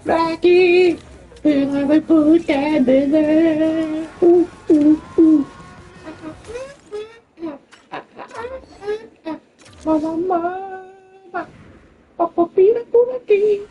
Rocky, I put that there. Mama, Papa Pira por aqui.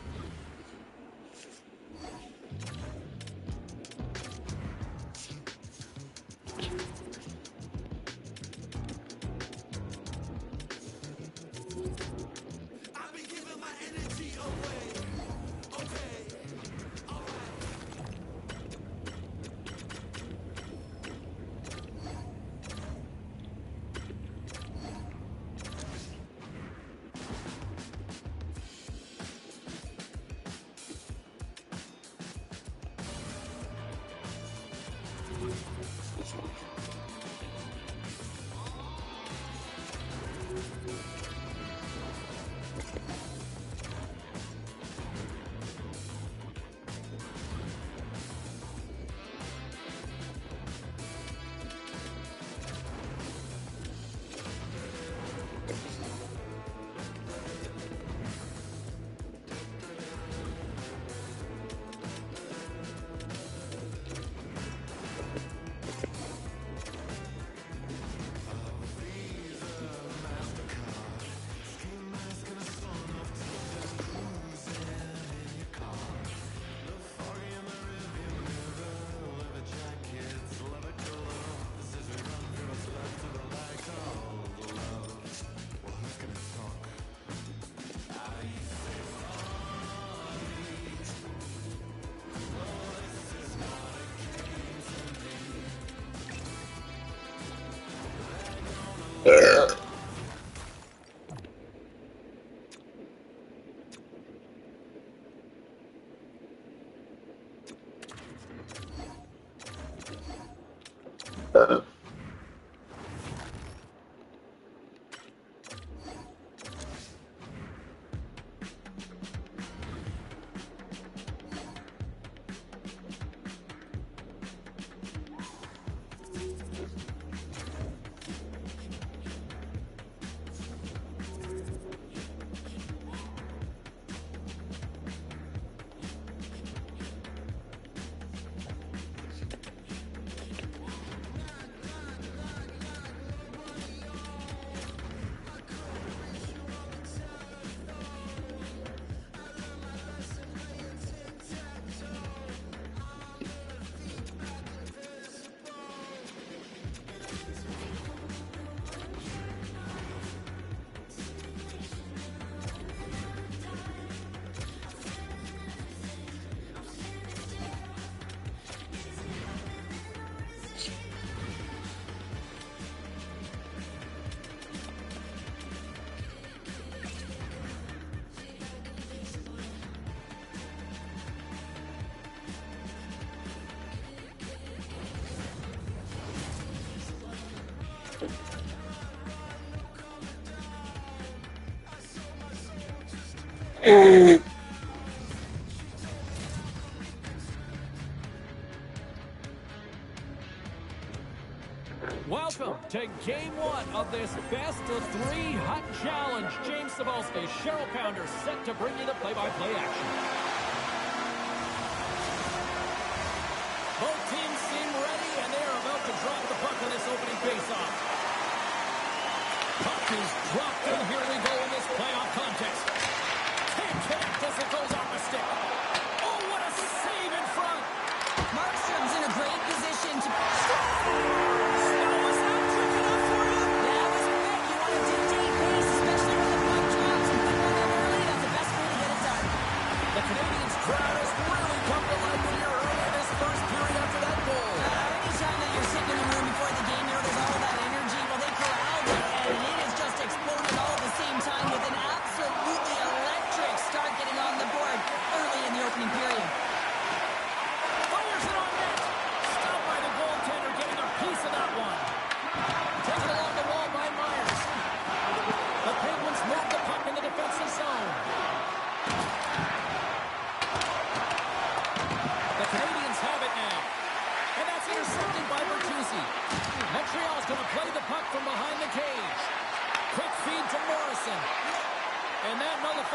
Welcome to Game 1 of this best-of-3 Hut Challenge. James Cebulski, Cheryl Pounder, set to bring you the play-by-play action. Both teams seem ready, and they are about to drop the puck on this opening face-off. Puck is dropped, and here we go in this playoff contest. Tapped as it goes off the stick. Oh, what a save in front! Markstrom's in a great position to... Crowd has really come to life here early in this first period after that goal. Anytime that you're sitting in the room before the game, there's all that energy. Well, they corralled it, and it has just exploded all at the same time with an absolutely electric start getting on the board.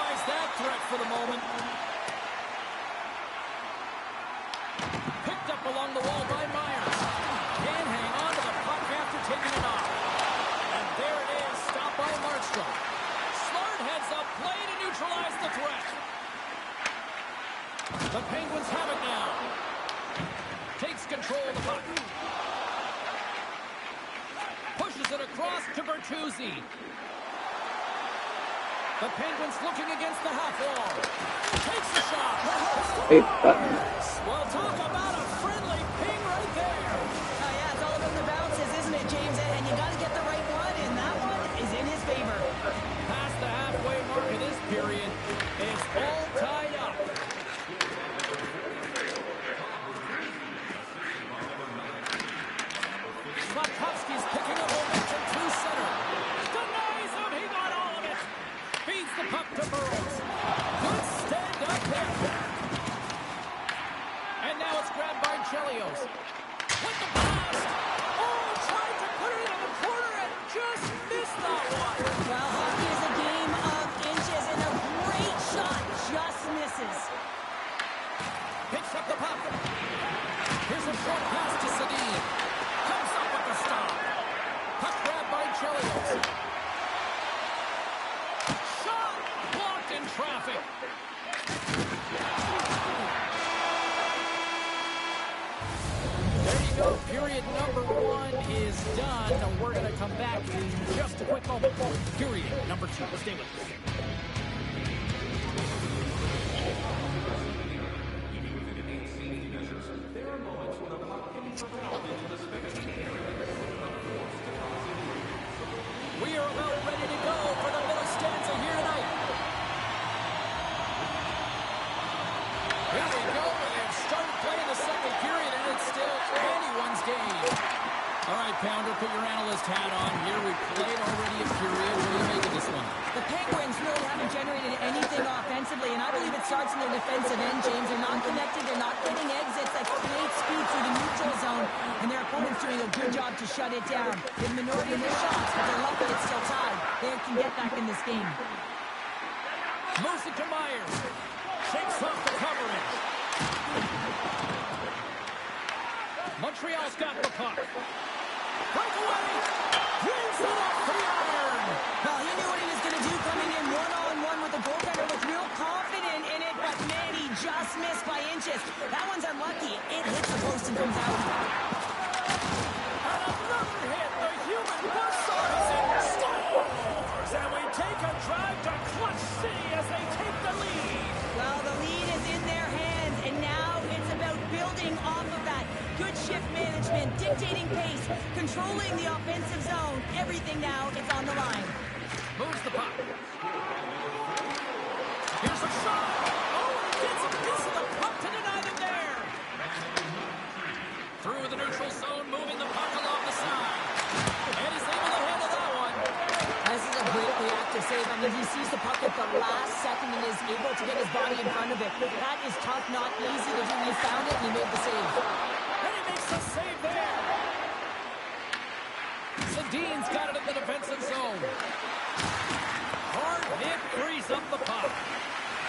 neutralize that threat for the moment. Picked up along the wall by Myers. Can't hang on to the puck after taking it off. And there it is, stopped by Markstrom. Smart heads up play to neutralize the threat. The Penguins have it now. Takes control of the puck. Pushes it across to Bertuzzi. The Penguins looking against the half wall. Takes the shot. Well, talk about a friendly ping right there. Oh, yeah, it's all about the bounces, isn't it, James? And you got to get the right one, and that one is in his favor. Past the halfway mark of this period, it's all tied up. Slafkovsky's picking up momentum through center. Denies him, he got all of it. Feeds the puck to Burrows. Good stand-up hit. And now it's grabbed by Chelios. With the blast. Oh, tried to put it into the corner and just missed that one. Well, hockey is a game of inches, and a great shot just misses. Picks up the puck. Here's a short pass to Sedin. Comes up with the stop. Puck grabbed by Chelios. Shot blocked in traffic. There you go. Period number 1 is done. We're going to come back in just a quick moment. Period number 2. Stay with us. We are about ready to go for the middle stanza here tonight. Here we go. They've started playing the second period, and it's still anyone's game. All right, Pounder, put your analyst hat on here. We've played already a period. What do you make of this one? The Penguins really haven't generated anything offensively, and I believe it starts in the defensive end, James. They're not connecting. They're not getting exits that create speed through the neutral zone, and their opponent's doing a good job to shut it down. The minority of their shots, but they're lucky it's still tied. They can get back in this game. Moves it to Myers. Shakes off the coverage. Montreal's got the puck. Breakaway. Here's it off the iron. Well, he knew what he was going to do, coming in one-on-one with the goaltender, was real confident in it, but man, he just missed by inches. That one's unlucky. It hits the post and comes out. And another hit. The human buzzsaw is in. Stars. And we take a drive to Clutch City as they take the lead. Well, the lead is in their hands, and now it's about building off of that. Good shift management, dictating pace, controlling the offensive zone. Everything now is on the line. Moves the puck. Here's a shot. Oh, and he gets a piece of the puck to deny them there. Through the neutral zone, moving the puck along the side. And he's able to handle that one. This is a great reactive save. I mean, he sees the puck at the last second and is able to get his body in front of it. That is tough, not easy to do. He found it and he made the save. And he makes the save there. Sedin's got it in the defensive zone. Hard hit, frees up the puck.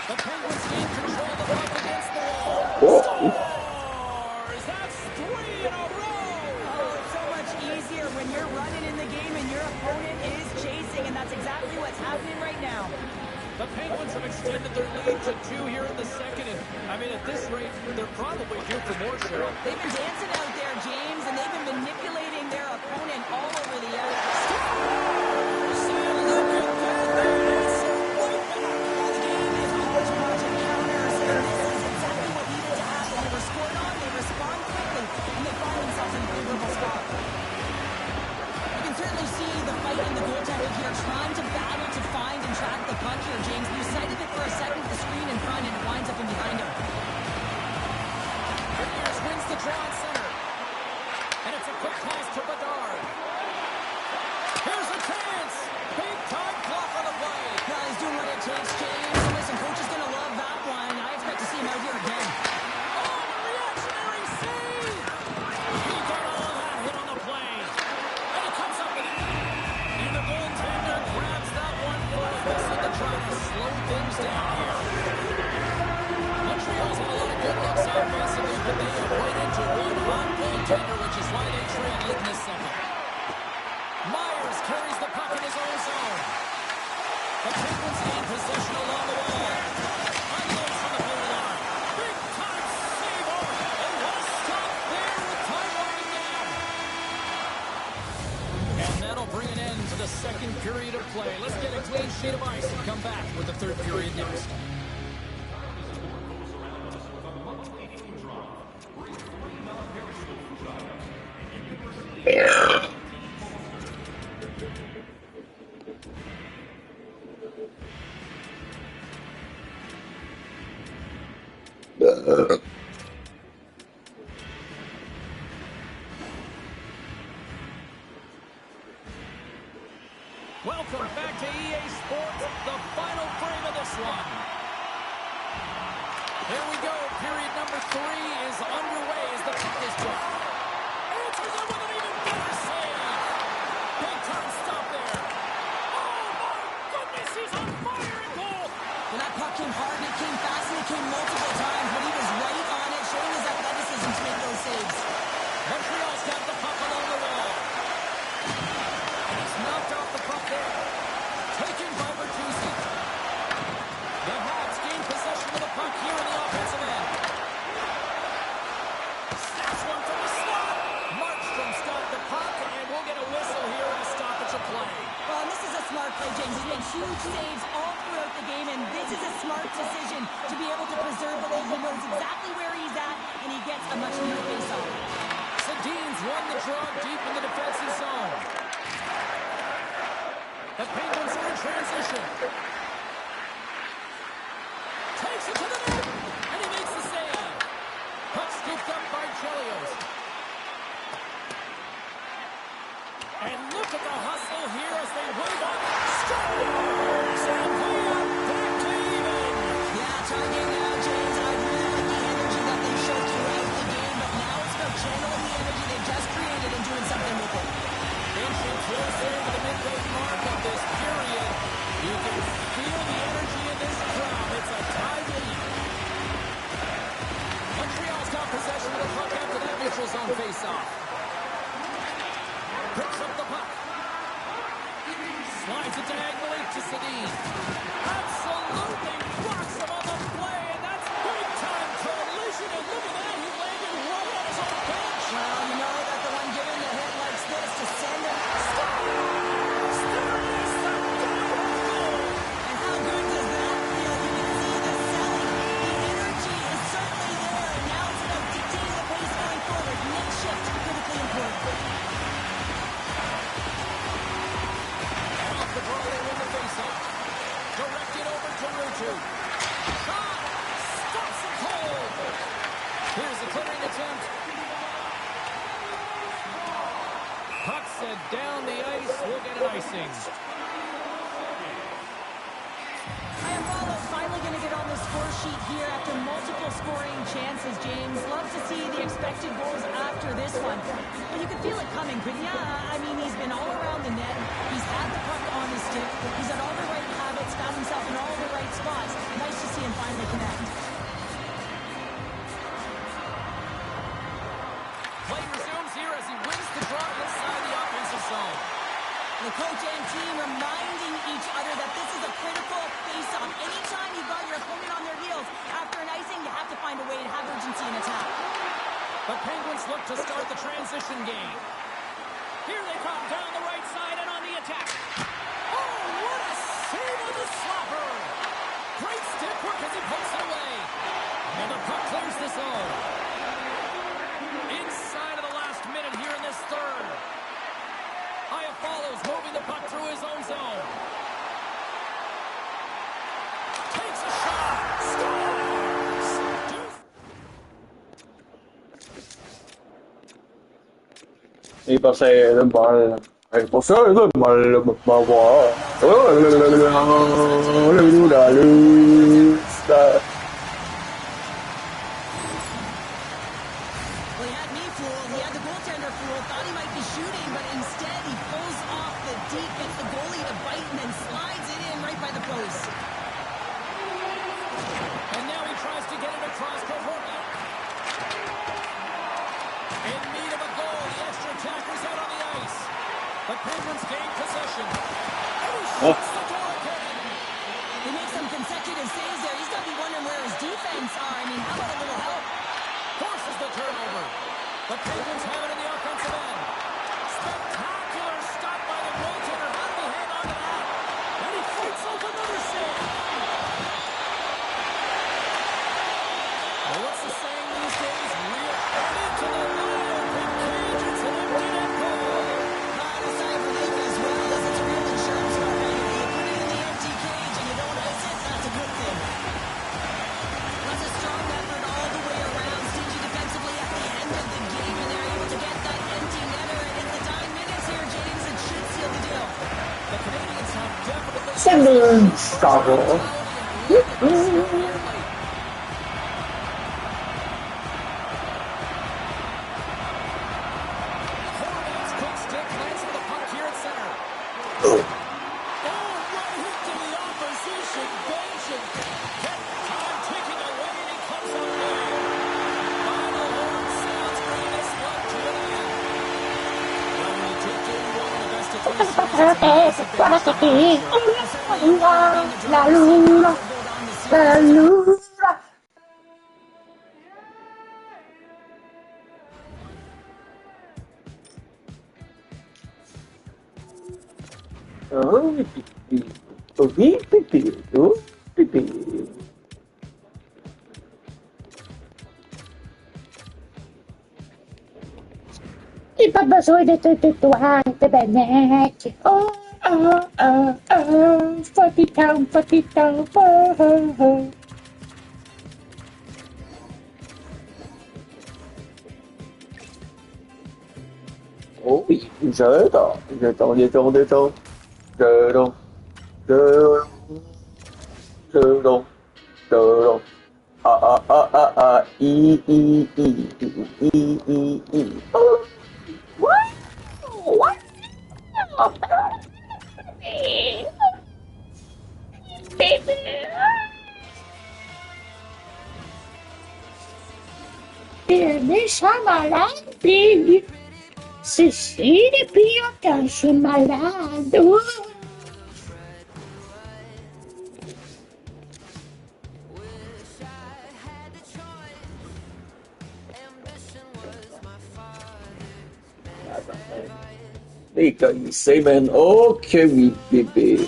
The Penguins gain control of the puck against the wall. Scores! That's 3 in a row! Oh, it's so much easier when you're running in the game and your opponent is chasing, and that's exactly what's happening right now. The Penguins have extended their lead to 2 here in the second, and I mean, at this rate, they're probably due for more, Cheryl. They've been dancing out there, James, and they've been manipulating their opponent all over the ice. Look at that! There is a right back! Well, the game is hodgepodge of counters, and this is exactly what needed to happen. They were scored on, they respond quickly, and they find themselves in a favorable spot. You can certainly see the fight in the goaltender here, trying to battle to find and track the puck here, James. You sighted it for a second, the screen in front, and it winds up in behind him. Beniers wins the draw at center. And it's a quick pass to Bedard. down here. Montreal's had a lot of good looks offensively, but they have run into one hot goaltender, which is why they trail late in the second. Myers carries the puck in his own zone. The Penguins gain possession along the wall. Unloads from the blue line. Big time save over. And what a stop there with time running down. And that'll bring an end to the second period of play. Let's get a clean sheet of ice and come back with the third period next. Welcome back to EA Sports, the final frame of this one. Here we go. Period number 3 is underway as the puck is dropped. Answers it with an even better save. Big time stop there. Oh, my goodness, he's on fire in goal. Well, that puck came hard, and it came fast, and it came multiple times, but he was right on it, showing his athleticism to make those saves. Montreal's got the puck along the wall. And he's knocked off the puck there. Taken by Bertuzzi. The Habs gain possession of the puck here in the offensive end. Snaps one from the slot. Markstrom stopped the puck, and we'll get a whistle here and a stoppage of play. Well, and this is a smart play, James. He's made huge saves all throughout the game, and this is a smart decision to be able to preserve the lead. He knows exactly where he's at, and he gets a much-needed face-off. Sedin's won the draw deep in the defensive zone. The Penguins are in transition. Takes it to the net, and he makes the save. Puck scooped up by Chelios. And look at the hustle here as they wave up. Scores! And we are back to even. Yeah, targeting now, James. I really like the energy that they showed throughout the game, but now it's about channeling the energy they just created and doing something with it. Inching closer to the midway mark of this period. You can feel the energy in this crowd. It's a tie game. Montreal's got possession of the puck after that neutral zone face-off. Picks up the puck. Slides it diagonally to Sedin. Absolutely rocks him on the play, and that's big-time collision. And look at that, he landed right on his own bench. Well, you know that the one giving the hit likes this to send him. And how good does that feel? You can see the selling. The energy is certainly there, and now it's about dictating the pace going forward. Next shift, critically important. Off the draw, they win the face-off. Directed over to Rutu. Shot! Stops it cold! Here's the clearing attempt. Puck set down the ice. We'll get an icing. Iafallo's finally going to get on the score sheet here after multiple scoring chances, James. Love to see the expected goals after this one. But you can feel it coming, couldn't ya? I mean, he's been all around the net. He's had the puck on his stick. He's had all the right habits, found himself in all the right spots. Nice to see him finally connect. Play resumes here as he wins the draw inside the offensive zone. The coach and team reminding each other that this is a critical face-off. Anytime you've got your opponent on their heels after an icing, you have to find a way to have urgency in attack. The Penguins look to start the transition game. Here they come down the right side and on the attack. Oh, what a save on the slapper! Great stick work as he pokes it away. And the puck clears the zone. Inside of the last minute here in this third. Iafallo's moving the puck through his own zone. Takes a shot. Scores! Iba säger det bara. Jag får säga det bara. Well, he had me fooled. He had the goaltender fooled. Thought he might be shooting, but instead he pulls off the deep, gets the goalie to bite, and then slides it in right by the post. across court working. In need of a goal, the extra attacker's out on the ice. The Penguins gain possession. And he shuts the door again. He makes some consecutive saves there. He's got to be wondering where his defense are. I mean, how about a little help? Forces the turnover. The Penguins have it in the offensive end. Spectacular stop by the goaltender. How did he hang on to that? And he fights off another save. Well, what's the saying these days? Real into the wide open cage. It's an empty net goal. Not a sign of relief as well as it's a real insurance company. You put it in the empty cage and you don't miss it. That's a good thing. That's a strong effort all the way around. Stingy defensively at the end of the game, and they're able to get that empty netter. And in the dying minutes here, James, it should seal the deal. The Canadians have definitely Sending struggle. Horvat's quick stick lands for the puck here at center. Oh, right into the opposition bench and kept time ticking away, and he comes away. Final horn sounds, and it's led to an end. Well, when you take game one in the best of three series, it's a massive advantage to have, sure. La lura. Oh, I babasole tututuan bebenek. Oh, fucky town, oh. Oh oui, j'adore, oh, wow, baby. Bienvenue à malade, Ceci depuis longtemps, je suis malade. Ouh. Đây cần xây bên ok oui bébé.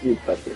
Il pas de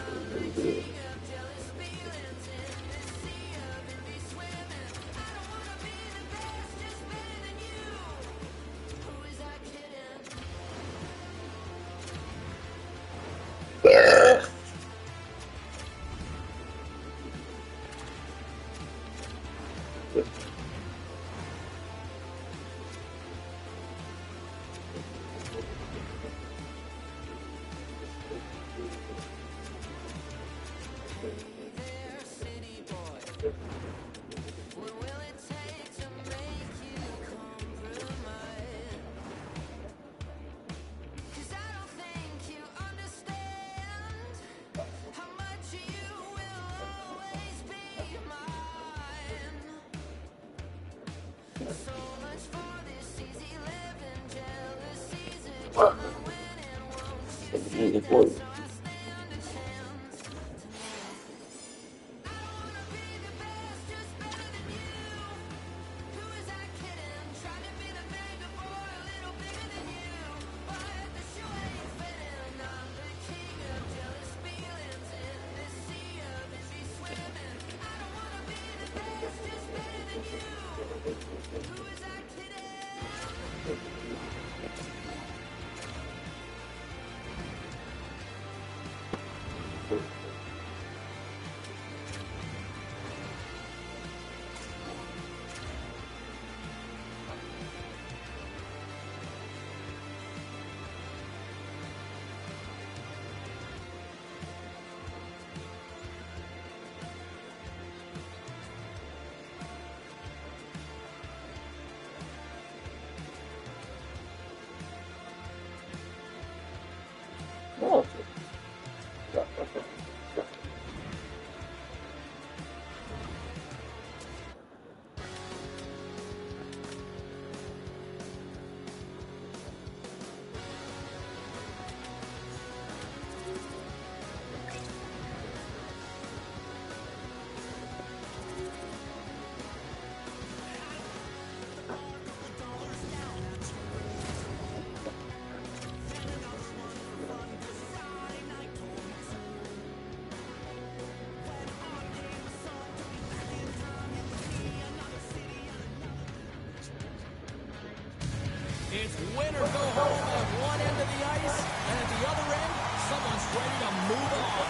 win or go home at one end of the ice, and at the other end, someone's ready to move on.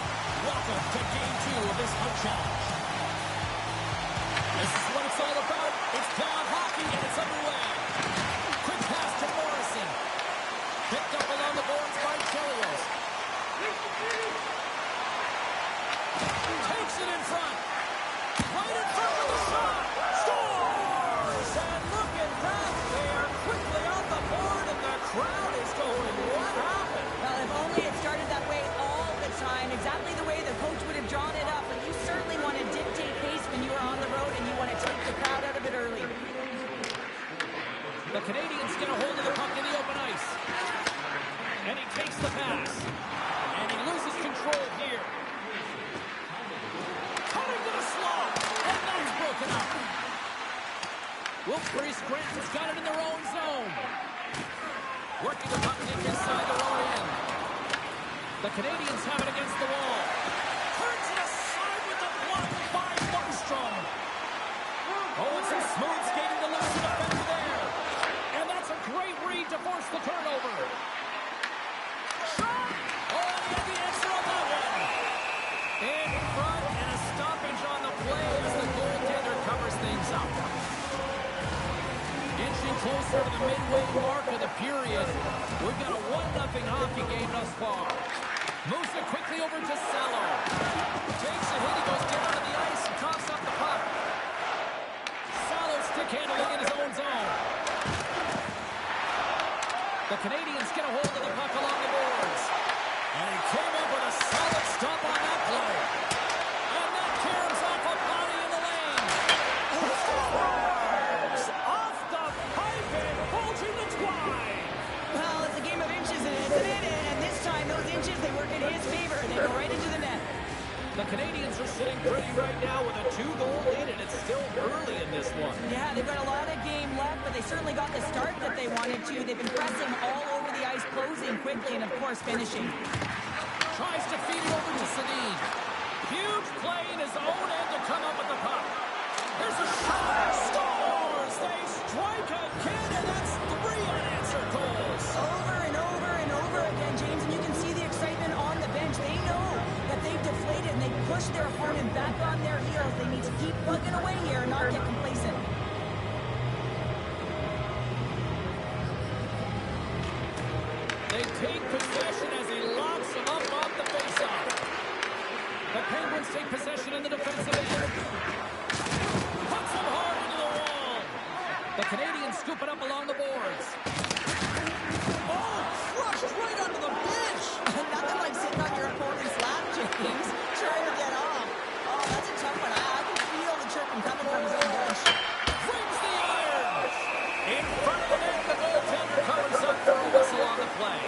Welcome to Game 2 of this Hut Challenge. This is what it's all about. It's playoff hockey, and it's underway. Quick pass to Morrison. Picked up along the boards by Chelios. Takes it in front. Right in front of the shot. Scores! And look at that. They are quickly off the board, and the crowd is going, what happened? Well, if only it started that way all the time, exactly the way the coach would have drawn it up. But you certainly want to dictate pace when you are on the road, and you want to take the crowd out of it early. The Canadians get a hold of the puck in the open ice. And he takes the pass. And he loses control here. Cutting to the slot. And that's broken up. Wilkes-Barre Scranton's got it in their own zone. Working the puck deep inside their own end. The Canadians have it against the wall. Turns it aside with the block by Markstrom. Oh, and some smooth skating to lose the defender there. And that's a great read to force the turnover. Shot! Oh, and he had the answer on that one. In front, and a stoppage on the play as the goaltender covers things up. Inching closer to the midway mark of the period. We've got a 1-0 hockey game thus far. Moves it quickly over to Salo. Takes a hit, he goes down to the ice and coughs up the puck. Salo stick handling in his own zone. The Canadians get a hold of the puck along the boards. And he came up with a solid stop on that play. And that caroms off a body in the lane. Scores! Off the pipe and bulging the twine. Well, it's a game of inches, isn't it? And this time, those inches, they work in his favor, and they go right into the net. The Canadians are sitting pretty right now with a 2-goal lead, and it's still early in this one. Yeah, they've got a lot of game left, but they certainly got the start that they wanted to. They've been pressing all over the ice, closing quickly, and of course, finishing. Tries to feed it over to Sedin. Huge play in his own end to come up with the puck. There's a shot. Scores! They strike again, and that's 3 unanswered goals. Over and over and over again, James, and you can see the excitement on the bench. They know that they've deflated, and they push their opponent back on their heels. They need to keep plugging away here and not get complacent. They take possession as he locks him up off the faceoff. The Penguins take possession in the defensive end. Puts him hard into the wall. The Canadians scoop it up along the boards. Oh, crushed right onto the bench. Nothing like sitting on your opponent's lap, James, trying to get off. Oh, that's a tough one. I can feel the chirping coming from his own bench. Brings the iron. In front of the net, the goaltender covers up for a whistle on the play.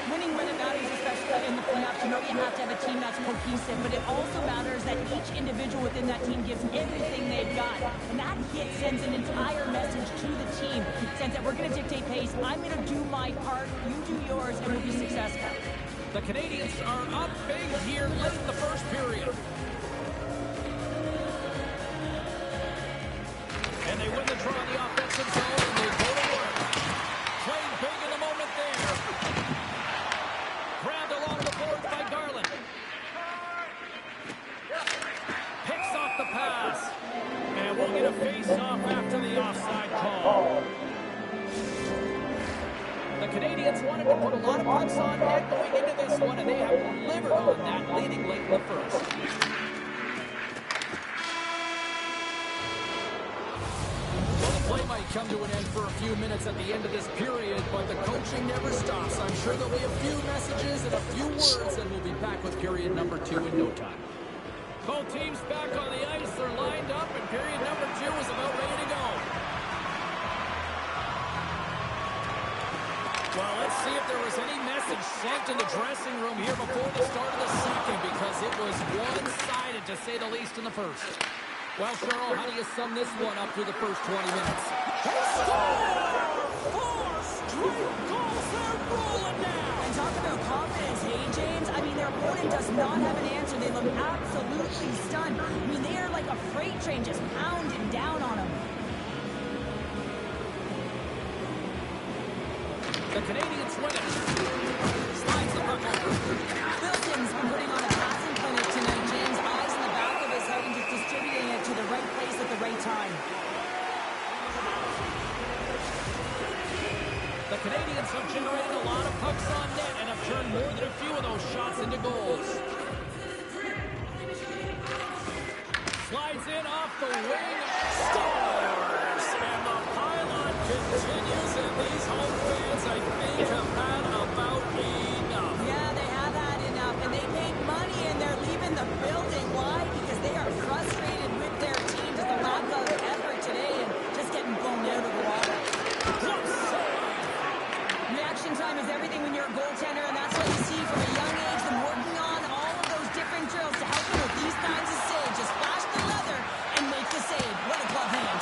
Winning when it matters, especially in the playoffs, you know you have to have a team that's cohesive, but it also matters that each individual within that team gives everything they've got. And that hit sends an entire message to the team, saying that we're going to dictate pace, I'm going to do my part, you do yours, and we'll be successful. The Canadians are up big here late in the first period. And they win the draw in the offensive zone, and they go to work. Played big in the moment there. Grabbed along the board by Garland. Picks off the pass. And we'll get a face-off after the offside call. The Canadians wanted to put a lot of pucks on net going into this one, and they have delivered on that, leading late in the first. Well, the play might come to an end for a few minutes at the end of this period, but the coaching never stops. I'm sure there'll be a few messages and a few words, and we'll be back with period number 2 in no time. Both teams back on the ice. They're lined up, and period number 2 is about ready to go. Well, let's see if there was any message sent in the dressing room here before the start of the second, because it was one-sided, to say the least, in the first. Well, Cheryl, how do you sum this one up through the first 20 minutes? They score! 4 straight goals. They're rolling now. And talk about confidence, hey, James? I mean, their opponent does not have an answer. They look absolutely stunned. I mean, they are like a freight train just pounding down on them. The Canadians win it. Slides the puck over. Wilson's been putting on a passing clinic tonight, James. Eyes in the back of his head and just distributing it to the right place at the right time. The Canadians have generated a lot of pucks on net and have turned more than a few of those shots into goals. Slides in off the wing. Scores! And the pylon continues, and these home fans, I think, have had about enough. Yeah, they have had enough, and they paid money, and they're leaving the building. Why? Because they are frustrated with their team, just the lack of effort today, and just getting blown out of the water. Reaction time is everything when you're a goaltender, and that's what you see from a young age, them working on all of those different drills to help them with these kinds of saves. Just flash the leather and make the save. What a glove hand.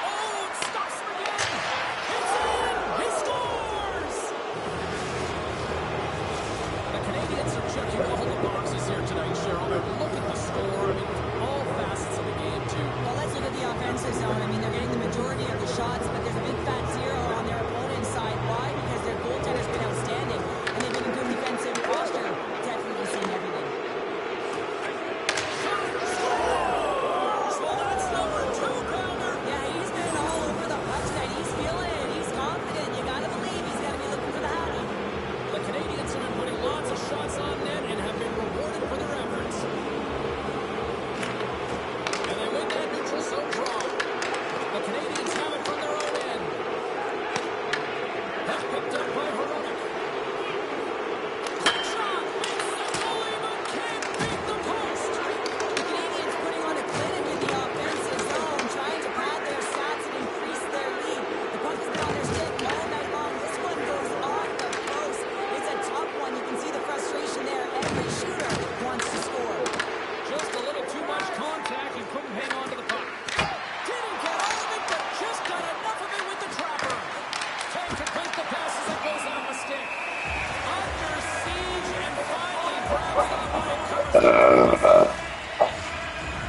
Oh, it stops him again. It's in. He scores. The Canadians are checking all the boxes here tonight, Cheryl. But look at the score. I mean, all facets of the game, too. Well, let's look at the offensive zone. I mean, they're getting the majority of the shots, but there's a big fat zero on their opponent's side. Why? Because their goaltender's been outstanding, and they've been in good defensive posture. Definitely seen everything. Well, that's number 2-pounder. Yeah, he's been all over the puck tonight. He's feeling it. He's confident. You gotta believe he's gotta be looking for the hattie. The Canadians have been putting lots of shots on net and have been rewarded for their efforts. And they win that neutral zone draw. The Canadians have it from their own end. That's picked up by Heronic. Quick shot! Makes the goalie, but can't beat the post. The Canadians putting on a clinic in the offensive zone, trying to pad their stats and increase their lead. The puck has been on their stick all night long. This one goes off the post. It's a tough one. You can see the frustration there. Every shooter wants to score. Just a little too much contact and couldn't hang on to the puck. Didn't get all of it, but just got enough of it with the trapper. Can't complete the pass as it goes off the stick. Under siege and finally grabs the one and covers it.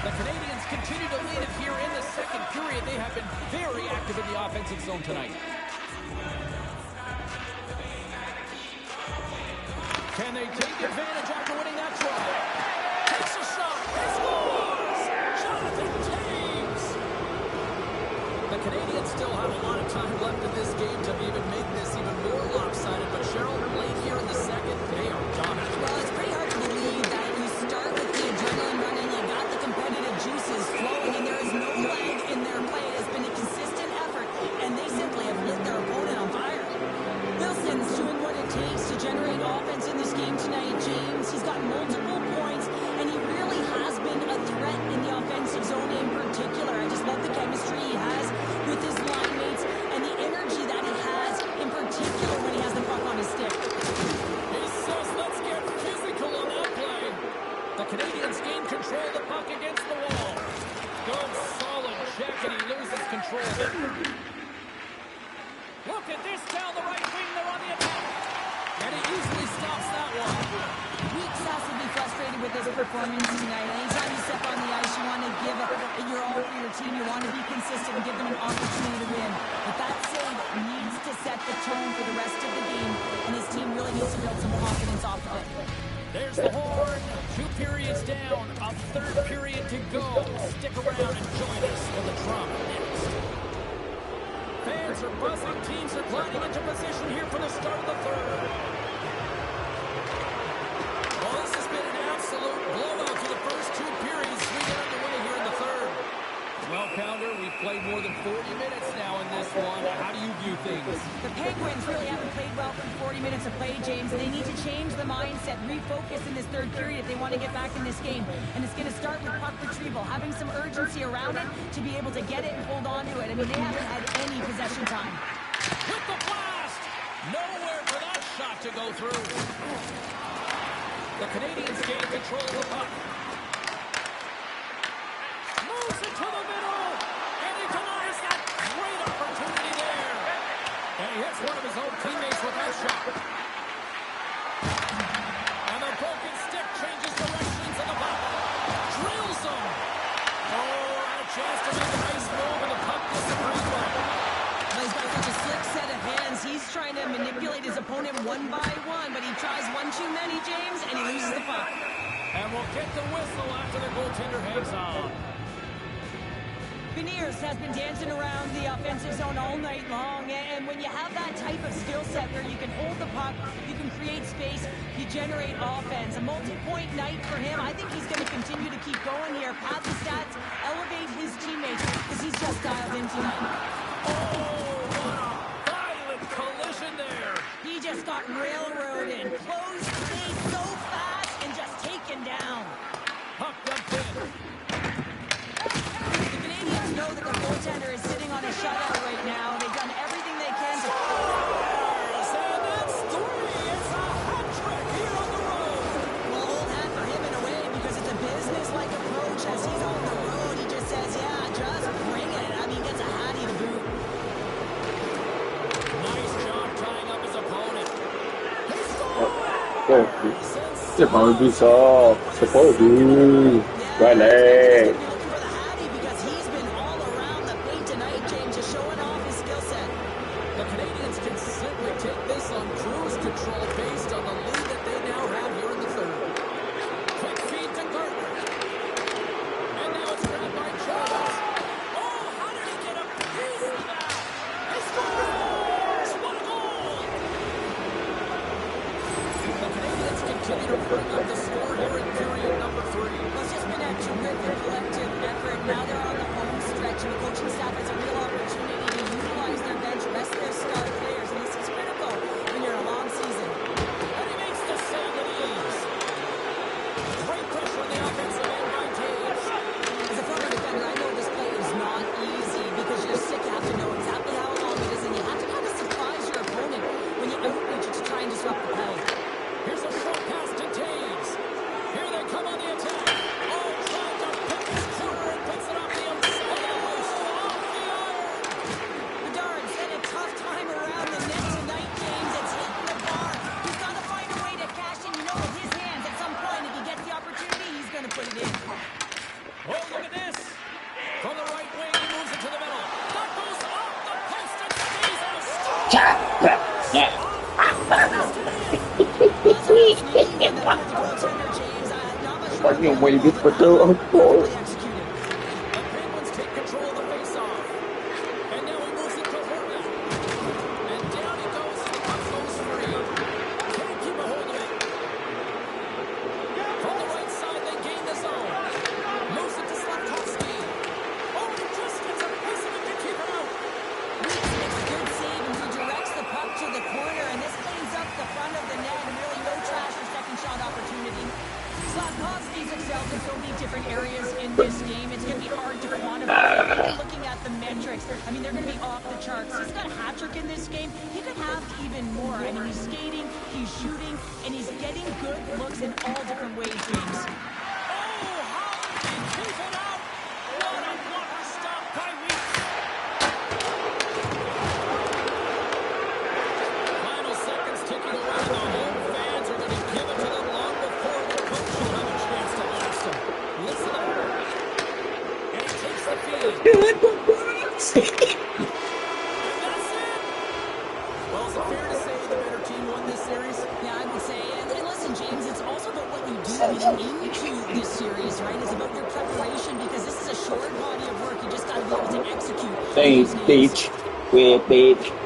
The Canadians continue to lead it here in the second period. They have been very active in the offensive zone tonight. Can they take advantage after winning that draw? Takes a shot. He scores! Jonathan Taves! The Canadians still have a lot of time left in this game to even make this even more lopsided, but Cheryl, late here in the second, they are dominant. Well, it's pretty hard to believe that you start with the adrenaline running, you got the competitive juices flowing, and there is no lag in their play. It has been a consistent effort, and they simply have lit their opponent on fire. Wilson's doing what it takes to generate offense in this game tonight, James. He's got multiple points, and he really has been a threat in the offensive zone in particular. I just love the chemistry he has with his line mates and the energy that he has in particular when he has the puck on his stick. He says, let's get physical on that play. The Canadians gain control of the puck against the wall. Good, solid check, and he loses control of it. Look at this down the right wing. They're on the attack. And he easily stops that one. Weeks has to be frustrated with this performance tonight. Anytime you step on the ice, you want to give it your all for your team. You want to be consistent and give them an opportunity to win. But that save needs to set the tone for the rest of the game, and his team really needs to build some confidence off of it. There's the horn. 2 periods down. A third period to go. Stick around and join us for the drama next. Fans are buzzing. Teams are gliding into position here for the start of the third. Well, this has been an absolute blowout to the first 2 periods. We get underway here in the third. Well, Pounder, we've played more than 40 minutes now in this one. How do you view things? The Penguins really haven't played well for 40 minutes of play, James. They need to change the mindset, refocus in this third period if they want to get back in this game. And it's going to start with puck retrieval, having some urgency around it to be able to get it and hold on to it. I mean, they haven't had any possession time. With the blast! Nowhere for that shot to go through. The Canadians gain control of the puck. Moves it to the middle, and he denies that great opportunity there. And he hits one of his own teammates with that shot. And the broken stick changes directions of the puck. Drills him. Oh, had a chance to make a nice move, and the puck disappears. He's got such a slick set of hands. He's trying to manipulate opponent one by one, but he tries one too many, James, and he loses the puck. And we'll get the whistle after the goaltender hangs on. Beniers has been dancing around the offensive zone all night long, and when you have that type of skill set where you can hold the puck, you can create space, you generate offense. A multi-point night for him. I think he's going to continue to keep going here, pad the stats, elevate his teammates, because he's just dialed in tonight. Oh, what a violent collision there. He just got railroaded, closed space so fast, and just taken down. Puck dumped in. Know that the goaltender is sitting on a shutout right now. They've done everything they can to... And that's three. It's a hat trick here on the road. Well, old hat for him in a way because it's a business-like approach. As he's on the road, he just says, yeah, just bring it. I mean, gets a hattie to boot. Nice job tying up his opponent. He scored! C'est pas un but ça. C'est pas un but. Right leg. The Canadians can simply take this on cruise control based on the lead that they now have here in the third. Quick feed to Gardner. And now it's grabbed by Chavez. Oh, how did he get a piece of that? He scores! What a goal! The Canadians continue to bring up the score here in period number 3. Well, it's just been a terrific collective effort. Now they're on the home stretch, and the coaching staff has a real opportunity to utilize their bench, rest their star players, and this is critical when you're in a long season. And he makes the save with ease. Great pressure on the offensive end by Taves. As a former defender, I know this play is not easy because you're sick. You have to know exactly how long it is, and you have to kind of surprise your opponent when you outreach to try and disrupt the play. Here's a short pass to Taves. Here they come on the attack. Oh, trying to pick his corner and puts it off the outside of the post. Off the iron. Bedard's had a tough time around the net tonight, James. It's hitting the bar. He's got to find a way to cash in. You know, with his hands, at some point, if he gets the opportunity, he's going to put it in. Oh, look at this. From the right wing, he moves it to the middle. That goes off the post and stays on a Fucking waited for the goal. The Penguins take control of the face-off. And now he moves it to Hornet. And down he goes. Puck goes free. Can't keep a hold of it. From the right side, they gain the zone. Moves it to Slavkovsky. Oh, he just gets a piece of it to keep it out. Weeks makes a good save and redirects the puck to the corner, and this cleans up the front of the net and really no trash or second shot opportunity. Slavkovsky's excelled in so many different areas in this game. It's going to be hard to quantify. Looking at the metrics, I mean, they're going to be off the charts. He's got a hat trick in this game. He could have even more. I mean, he's skating, he's shooting, and he's getting good looks in all different ways, James. Oh, how did he keep it out? What a blocker stop by Weeks. Final seconds ticking away. The home fans are going to give it to them long before the coach will have a chance to blast them. Listen up. And he takes the feed. And that's it. Well, is it fair to say the better team won this series? Yeah, I would say. And listen, James, it's also about what you do leading into this series, right? It's about your preparation because this is a short body of work. You just got to be able to execute. Thanks, bitch. We're bitch.